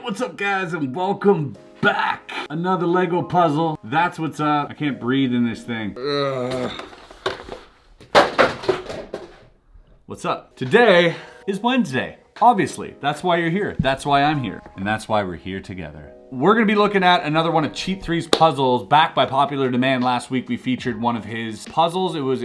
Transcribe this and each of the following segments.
What's up, guys, and welcome back. Another Lego puzzle. That's what's up. I can't breathe in this thing. What's up? Today is Wednesday. Obviously, that's why you're here. That's why I'm here. And that's why we're here together. We're gonna be looking at another one of Cheat3's puzzles. Back by popular demand last week, we featured one of his puzzles. It was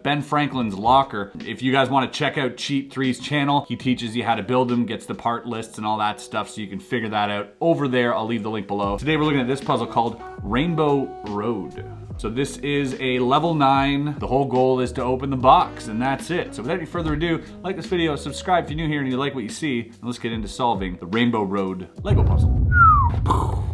Ben Franklin's locker. If you guys want to check out Cheat3's channel, he teaches you how to build them, gets the part lists and all that stuff, so you can figure that out over there. I'll leave the link below. Today we're looking at this puzzle called Rainbow Road. So this is a level 9. The whole goal is to open the box, and that's it. So without any further ado, like this video, subscribe if you're new here and you like what you see, and let's get into solving the Rainbow Road Lego puzzle.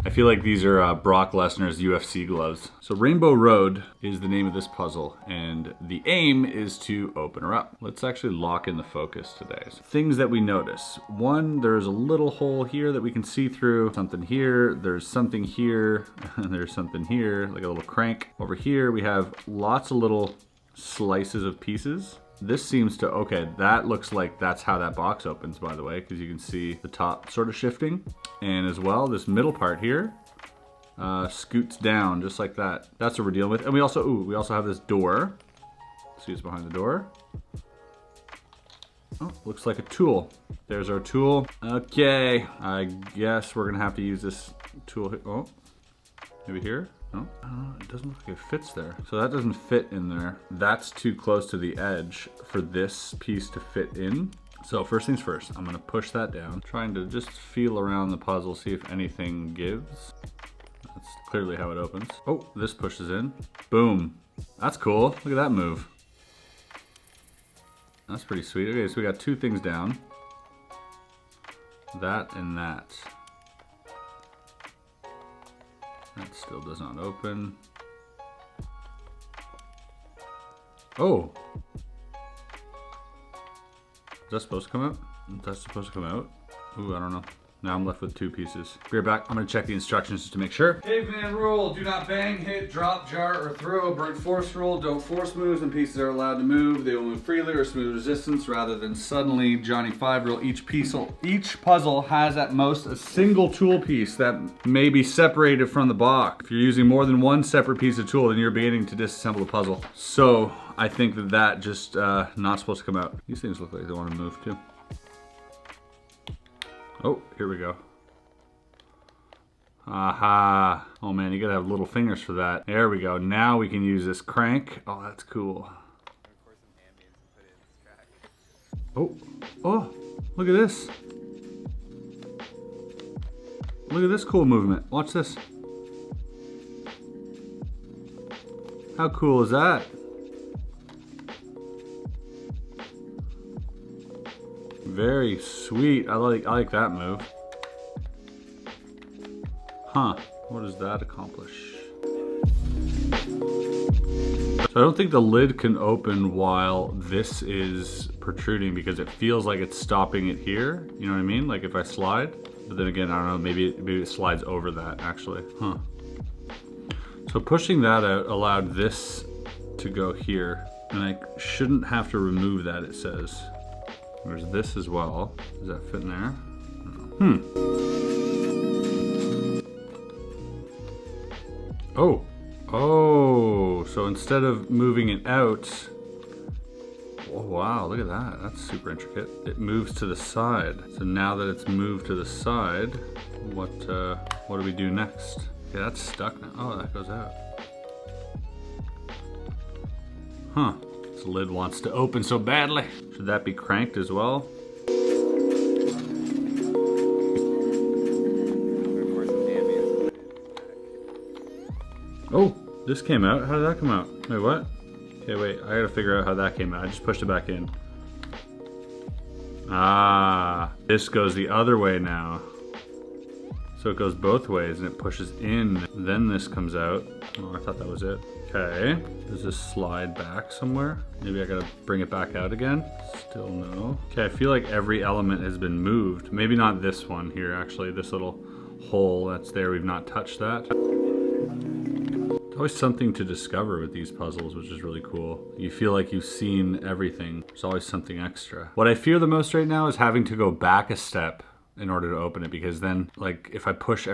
I feel like these are Brock Lesnar's UFC gloves. So Rainbow Road is the name of this puzzle, and the aim is to open her up. Let's actually lock in the focus today. So things that we notice. One, there's a little hole here that we can see through. Something here, there's something here, and there's something here, like a little crank. Over here, we have lots of little slices of pieces. This seems to, okay, that looks like that's how that box opens, by the way, because you can see the top sort of shifting. And as well, this middle part here scoots down just like that. That's what we're dealing with. And we also have this door. See what's behind the door. Oh, looks like a tool. There's our tool. Okay, I guess we're gonna have to use this tool here. Oh, maybe here? No, it doesn't look like it fits there. So that doesn't fit in there. That's too close to the edge for this piece to fit in. So first things first, I'm gonna push that down. Trying to just feel around the puzzle, see if anything gives. That's clearly how it opens. Oh, this pushes in. Boom. That's cool. Look at that move. That's pretty sweet. Okay, so we got two things down. That and that. That still does not open. Oh! Is that supposed to come out? Is that supposed to come out? Ooh, I don't know. Now I'm left with two pieces. Be right back. I'm gonna check the instructions just to make sure. Caveman rule, do not bang, hit, drop, jar, or throw. Brute force rule, don't force moves and pieces are allowed to move. They will move freely or smooth resistance rather than suddenly. Johnny 5 rule, each puzzle has at most a single tool piece that may be separated from the box. If you're using more than one separate piece of tool, then you're beginning to disassemble the puzzle. So I think that just not supposed to come out. These things look like they want to move too. Oh, here we go. Aha. Oh man, you gotta have little fingers for that. There we go. Now we can use this crank. Oh, that's cool. Oh, oh, look at this. Look at this cool movement. Watch this. How cool is that? Very sweet. I like that move. Huh. What does that accomplish? So I don't think the lid can open while this is protruding because it feels like it's stopping it here. You know what I mean? Like if I slide. But then again, I don't know, maybe it slides over that actually. Huh. So pushing that out allowed this to go here. And I shouldn't have to remove that, it says. There's this as well. Does that fit in there? Oh. Oh, so instead of moving it out, oh wow, look at that. That's super intricate. It moves to the side. So now that it's moved to the side, what do we do next? Yeah, that's stuck now. Oh, that goes out. Huh. This lid wants to open so badly. Should that be cranked as well? Oh, this came out. How did that come out? Wait, what? Okay, wait. I gotta figure out how that came out. I just pushed it back in. Ah, this goes the other way now. So it goes both ways and it pushes in. Then this comes out. Oh, I thought that was it. Okay, does this slide back somewhere? Maybe I gotta bring it back out again? Still no. Okay, I feel like every element has been moved. Maybe not this one here, actually. This little hole that's there, we've not touched that. There's always something to discover with these puzzles, which is really cool. You feel like you've seen everything. There's always something extra. What I fear the most right now is having to go back a step in order to open it, because then like if I push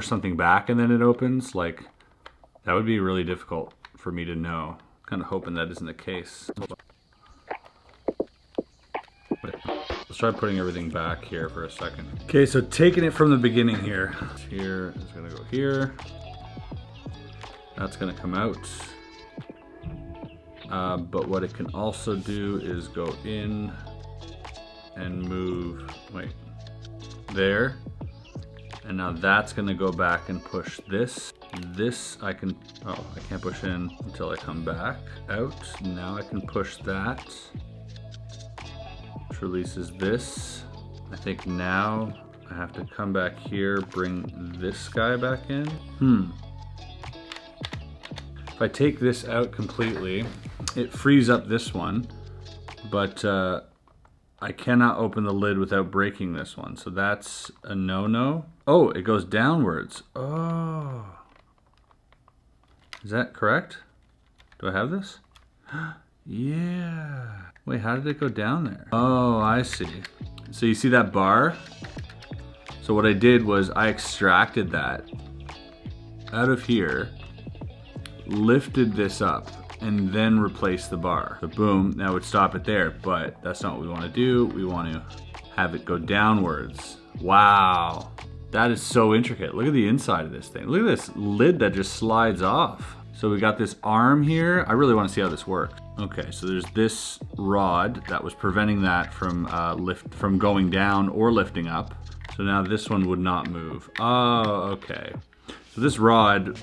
something back and then it opens, like that would be really difficult for me to know. Kind of hoping that isn't the case. Let's try putting everything back here for a second. Okay, so taking it from the beginning here. Here is gonna go here. That's gonna come out. But what it can also do is go in and move, wait, there. And now that's gonna go back and push this. This I can, oh, I can't push in until I come back out. Now I can push that, which releases this. I think now I have to come back here, bring this guy back in. If I take this out completely, it frees up this one, but I cannot open the lid without breaking this one. So that's a no-no. Oh, it goes downwards. Oh. Is that correct? Do I have this? Yeah. Wait, how did it go down there? Oh, I see. So you see that bar? So what I did was I extracted that out of here, lifted this up, and then replaced the bar. So boom, that would stop it there, but that's not what we want to do. We want to have it go downwards. Wow. That is so intricate. Look at the inside of this thing. Look at this lid that just slides off. So we got this arm here. I really want to see how this works. Okay, so there's this rod that was preventing that from going down or lifting up. So now this one would not move. Oh, okay. So this rod,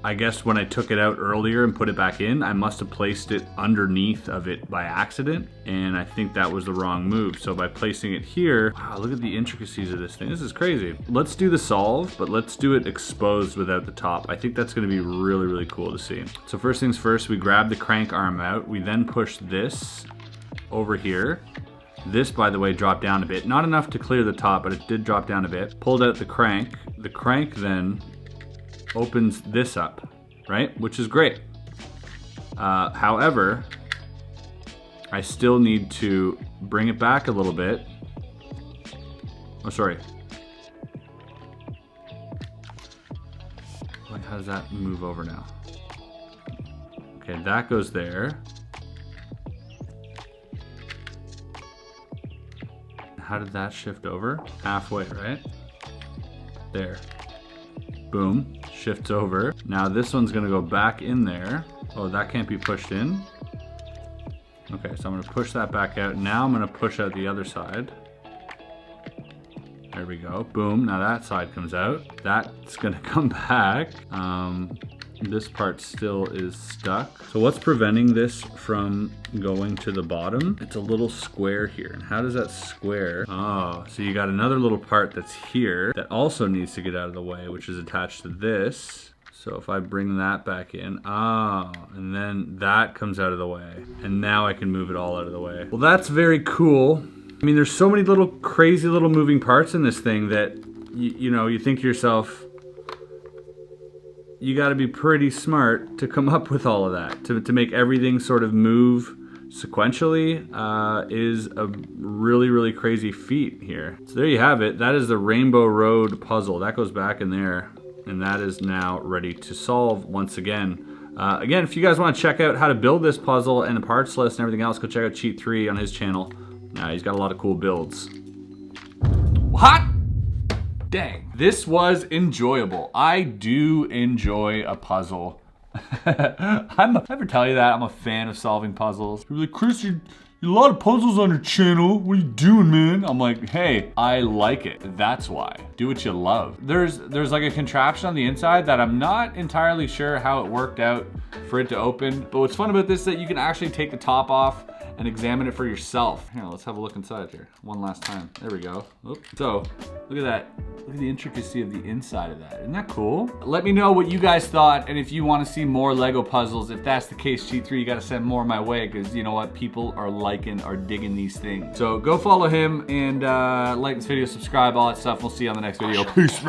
I guess when I took it out earlier and put it back in, I must have placed it underneath of it by accident, and I think that was the wrong move. So by placing it here, wow, look at the intricacies of this thing. This is crazy. Let's do the solve, but let's do it exposed without the top. I think that's gonna be really, really cool to see. So first things first, we grab the crank arm out. We then push this over here. This, by the way, dropped down a bit. Not enough to clear the top, but it did drop down a bit. Pulled out the crank. The crank then opens this up, right? Which is great. However, I still need to bring it back a little bit. Oh, sorry. Like, how does that move over now? Okay, that goes there. How did that shift over? Halfway, right? There. Boom, shifts over. Now this one's gonna go back in there. Oh, that can't be pushed in. Okay, so I'm gonna push that back out. Now I'm gonna push out the other side. There we go, boom, now that side comes out. That's gonna come back. This part still is stuck. So what's preventing this from going to the bottom? It's a little square here. And how does that square? Oh, so you got another little part that's here that also needs to get out of the way, which is attached to this. So if I bring that back in, and then that comes out of the way. And now I can move it all out of the way. Well, that's very cool. I mean, there's so many little crazy little moving parts in this thing that, you know, you think to yourself, you got to be pretty smart to come up with all of that. To make everything sort of move sequentially is a really, really crazy feat here. So there you have it. That is the Rainbow Road puzzle. That goes back in there, and that is now ready to solve once again. Again, if you guys want to check out how to build this puzzle and the parts list and everything else, go check out Cheat3 on his channel. He's got a lot of cool builds. What? Dang, this was enjoyable. I do enjoy a puzzle. Ever tell you that? I'm a fan of solving puzzles. You're like, Chris, you a lot of puzzles on your channel. What are you doing, man? I'm like, hey, I like it. That's why. Do what you love. There's like a contraption on the inside that I'm not entirely sure how it worked out for it to open. But what's fun about this is that you can actually take the top off and examine it for yourself. Here, let's have a look inside here. One last time. There we go. Oop. So, look at that. Look at the intricacy of the inside of that. Isn't that cool? Let me know what you guys thought, and if you want to see more Lego puzzles. If that's the case, Cheat3, you got to send more my way, because you know what? People are digging these things. So go follow him and like this video, subscribe, all that stuff. We'll see you on the next video. Peace.